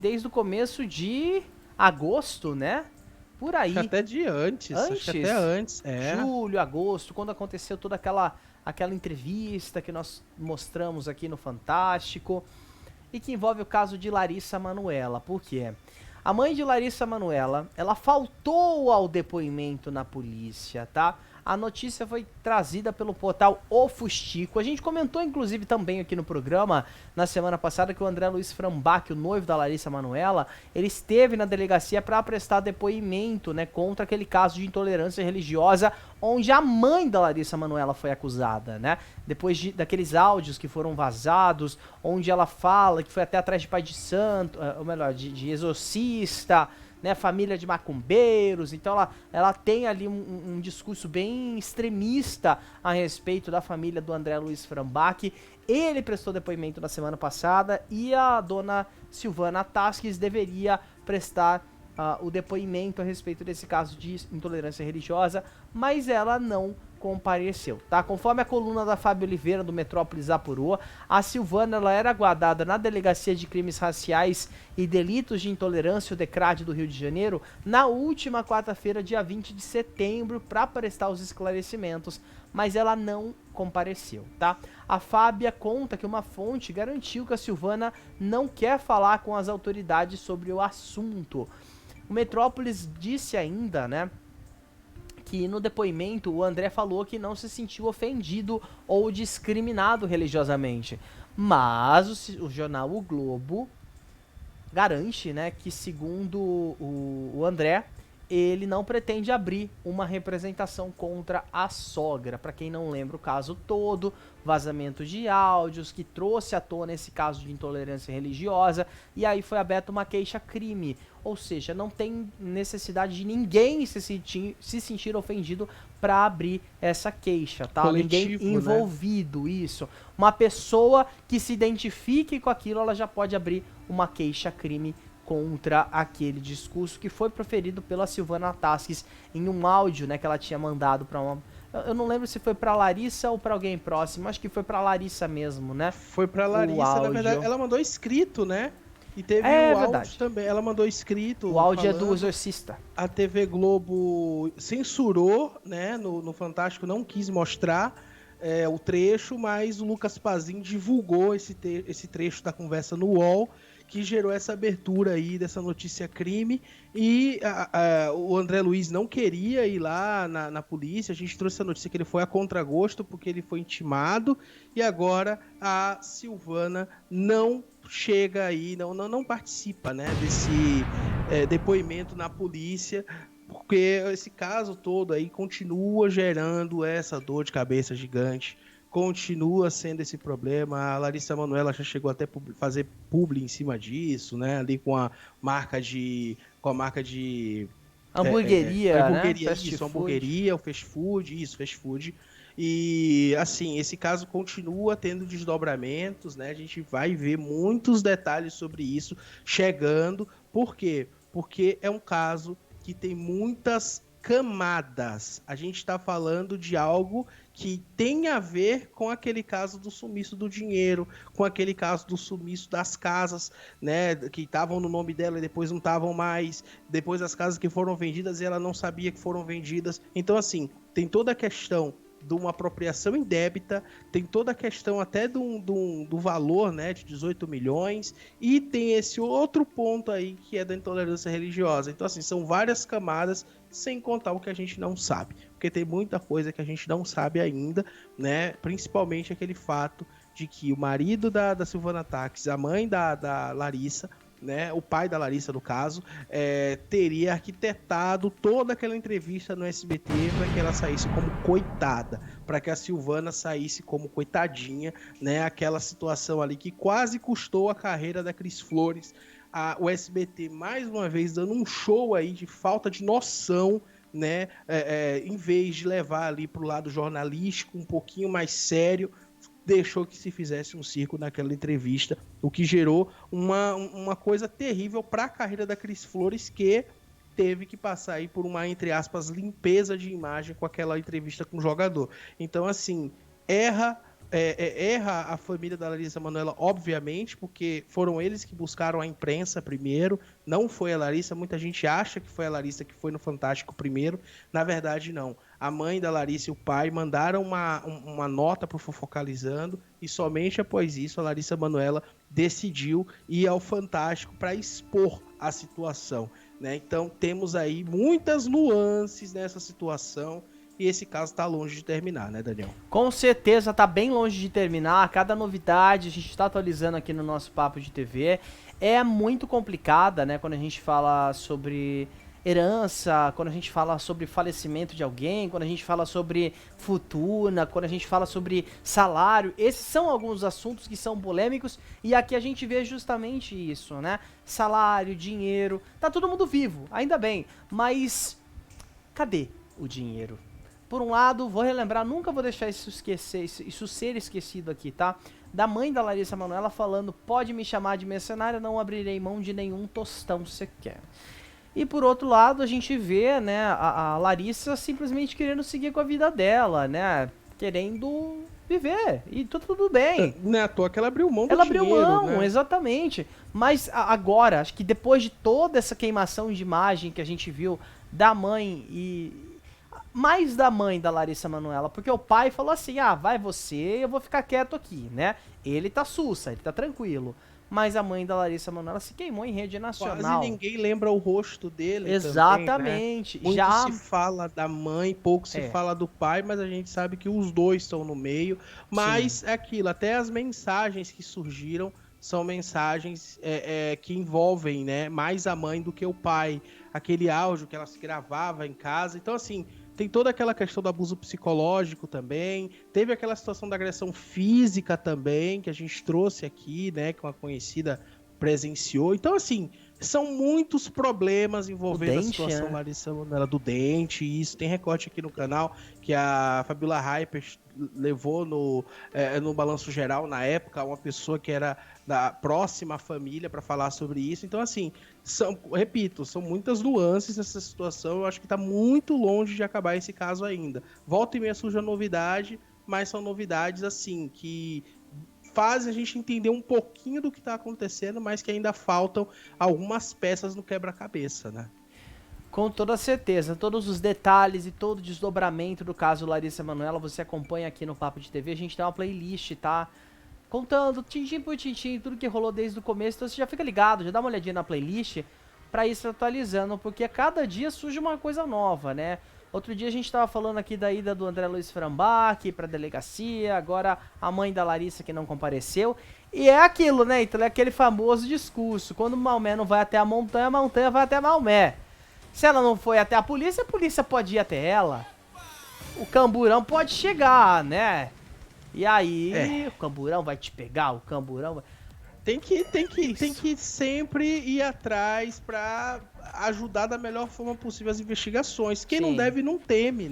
desde o começo de agosto, né? Por Acho que aí. até de antes. Acho que até Antes, antes. É. julho, agosto, quando aconteceu toda aquela entrevista que nós mostramos aqui no Fantástico e que envolve o caso de Larissa Manoela. Por quê? A mãe de Larissa Manoela, ela faltou ao depoimento na polícia, tá? A notícia foi trazida pelo portal O Fustico. A gente comentou, inclusive, também aqui no programa, na semana passada, que o André Luiz Frambach, o noivo da Larissa Manoela, ele esteve na delegacia para prestar depoimento, né, contra aquele caso de intolerância religiosa, onde a mãe da Larissa Manoela foi acusada, né? Depois daqueles áudios que foram vazados, onde ela fala que foi até atrás de pai de santo, ou melhor, de exorcista, né, família de macumbeiros. Então ela tem ali um discurso bem extremista a respeito da família do André Luiz Frambach. Ele prestou depoimento na semana passada e a dona Silvana Tasques deveria prestar o depoimento a respeito desse caso de intolerância religiosa, mas ela não compareceu, tá? Conforme a coluna da Fábio Oliveira do Metrópolis Apurou, a Silvana ela era guardada na Delegacia de Crimes Raciais e Delitos de Intolerância, o DECRAD do Rio de Janeiro, na última quarta-feira, dia 20 de setembro, para prestar os esclarecimentos, mas ela não compareceu, tá? A Fábia conta que uma fonte garantiu que a Silvana não quer falar com as autoridades sobre o assunto. O Metrópolis disse ainda, né, que no depoimento o André falou que não se sentiu ofendido ou discriminado religiosamente. Mas o jornal O Globo garante, né, que segundo o André, ele não pretende abrir uma representação contra a sogra. Para quem não lembra o caso todo, vazamento de áudios que trouxe à tona esse caso de intolerância religiosa, e aí foi aberta uma queixa-crime. Ou seja, não tem necessidade de ninguém se sentir ofendido para abrir essa queixa, tá? Ninguém Coletivo, né? envolvido, isso. Uma pessoa que se identifique com aquilo, ela já pode abrir uma queixa-crime contra aquele discurso que foi proferido pela Silvana Tasques em um áudio, né, que ela tinha mandado para uma... Eu não lembro se foi para Larissa ou para alguém próximo, acho que foi para Larissa mesmo, né? Foi pra O Larissa, na verdade, áudio. ela mandou escrito, né? E teve É o áudio verdade. também. Ela mandou O escrito áudio é do falando. Exorcista. A TV Globo censurou, né? No Fantástico não quis mostrar o trecho, mas o Lucas Pazin divulgou esse trecho da conversa no UOL, que gerou essa abertura aí dessa notícia crime. E o André Luiz não queria ir lá na polícia. A gente trouxe essa notícia que ele foi a contragosto porque ele foi intimado. E agora a Silvana não chega aí, não participa, né, desse depoimento na polícia, porque esse caso todo aí continua gerando essa dor de cabeça gigante, continua sendo esse problema. A Larissa Manoela já chegou até fazer publi em cima disso, né? Ali com a marca de Hamburgueria, né? hamburgueria, Fast isso, food. hamburgueria, o fast food. E assim, esse caso continua tendo desdobramentos, né? A gente vai ver muitos detalhes sobre isso chegando. Por quê? Porque é um caso que tem muitas camadas. A gente está falando de algo que tem a ver com aquele caso do sumiço do dinheiro, com aquele caso do sumiço das casas, né, que estavam no nome dela e depois não estavam mais, depois as casas que foram vendidas e ela não sabia que foram vendidas. Então, assim, tem toda a questão de uma apropriação indébita, tem toda a questão até do valor, né, de 18 milhões, e tem esse outro ponto aí que é da intolerância religiosa. Então, assim, são várias camadas, sem contar o que a gente não sabe, porque tem muita coisa que a gente não sabe ainda, né, principalmente aquele fato de que o marido da Silvana Tasques, a mãe da Larissa, né, o pai da Larissa, no caso, teria arquitetado toda aquela entrevista no SBT para que ela saísse como coitada, para que a Silvana saísse como coitadinha, né, aquela situação ali que quase custou a carreira da Cris Flores. O SBT, mais uma vez, dando um show aí de falta de noção, né, em vez de levar ali para o lado jornalístico, um pouquinho mais sério, deixou que se fizesse um circo naquela entrevista, o que gerou uma coisa terrível para a carreira da Cris Flores, que teve que passar aí por uma, entre aspas, limpeza de imagem com aquela entrevista com o jogador. Então, assim, erra erra a família da Larissa Manoela, obviamente, porque foram eles que buscaram a imprensa primeiro, não foi a Larissa. Muita gente acha que foi a Larissa que foi no Fantástico primeiro, na verdade não. A mãe da Larissa e o pai mandaram uma nota para o Fofocalizando, e somente após isso a Larissa Manoela decidiu ir ao Fantástico para expor a situação, né? Então temos aí muitas nuances nessa situação, e esse caso tá longe de terminar, né, Daniel? Com certeza tá bem longe de terminar. Cada novidade a gente está atualizando aqui no nosso Papo de TV. É muito complicada, né, quando a gente fala sobre herança, quando a gente fala sobre falecimento de alguém, quando a gente fala sobre fortuna, quando a gente fala sobre salário. Esses são alguns assuntos que são polêmicos, e aqui a gente vê justamente isso, né? Salário, dinheiro, tá todo mundo vivo, ainda bem, mas cadê o dinheiro? Por um lado, vou relembrar, nunca vou deixar isso ser esquecido aqui, tá? Da mãe da Larissa Manoela falando: pode me chamar de mercenária, não abrirei mão de nenhum tostão sequer. E por outro lado, a gente vê, né, a Larissa simplesmente querendo seguir com a vida dela, né? Querendo viver, e tudo bem. Não é à toa que ela abriu mão do Ela dinheiro, abriu mão, né? exatamente. Mas agora, acho que depois de toda essa queimação de imagem que a gente viu da mãe e... mais da mãe da Larissa Manoela, porque o pai falou assim: ah, vai você, eu vou ficar quieto aqui, né? Ele tá sussa, ele tá tranquilo. Mas a mãe da Larissa Manoela se queimou em rede nacional. Quase ninguém lembra o rosto dele. Exatamente. Também, né? Já Muito se fala da mãe, pouco se fala do pai, mas a gente sabe que os dois estão no meio. Mas é aquilo, até as mensagens que surgiram são mensagens que envolvem, né, mais a mãe do que o pai. Aquele áudio que ela se gravava em casa. Então, assim, tem toda aquela questão do abuso psicológico também. Teve aquela situação da agressão física também, que a gente trouxe aqui, né, que uma conhecida presenciou. Então, assim, são muitos problemas envolvendo a situação Larissa Manoela do dente. E isso tem recorte aqui no canal, que a Fabiola Hyper levou no Balanço Geral, na época, uma pessoa que era da próxima família para falar sobre isso. Então, assim, repito, são muitas nuances nessa situação. Eu acho que está muito longe de acabar esse caso ainda. Volta e meia surge a novidade, mas são novidades, assim, que fazem a gente entender um pouquinho do que está acontecendo, mas que ainda faltam algumas peças no quebra-cabeça, né? Com toda certeza, todos os detalhes e todo o desdobramento do caso Larissa Manoela você acompanha aqui no Papo de TV. A gente tem uma playlist, tá? Contando tintim por tintim tudo que rolou desde o começo. Então você já fica ligado, já dá uma olhadinha na playlist pra ir se atualizando, porque a cada dia surge uma coisa nova, né? Outro dia a gente tava falando aqui da ida do André Luiz Frambach pra delegacia, agora a mãe da Larissa que não compareceu. E é aquilo, né? Então é aquele famoso discurso: quando Maomé não vai até a montanha vai até Maomé. Se ela não foi até a polícia pode ir até ela. O camburão pode chegar, né? E aí, o camburão vai te pegar, o camburão vai... Tem que sempre ir atrás para ajudar da melhor forma possível as investigações. Quem não deve, não teme, né?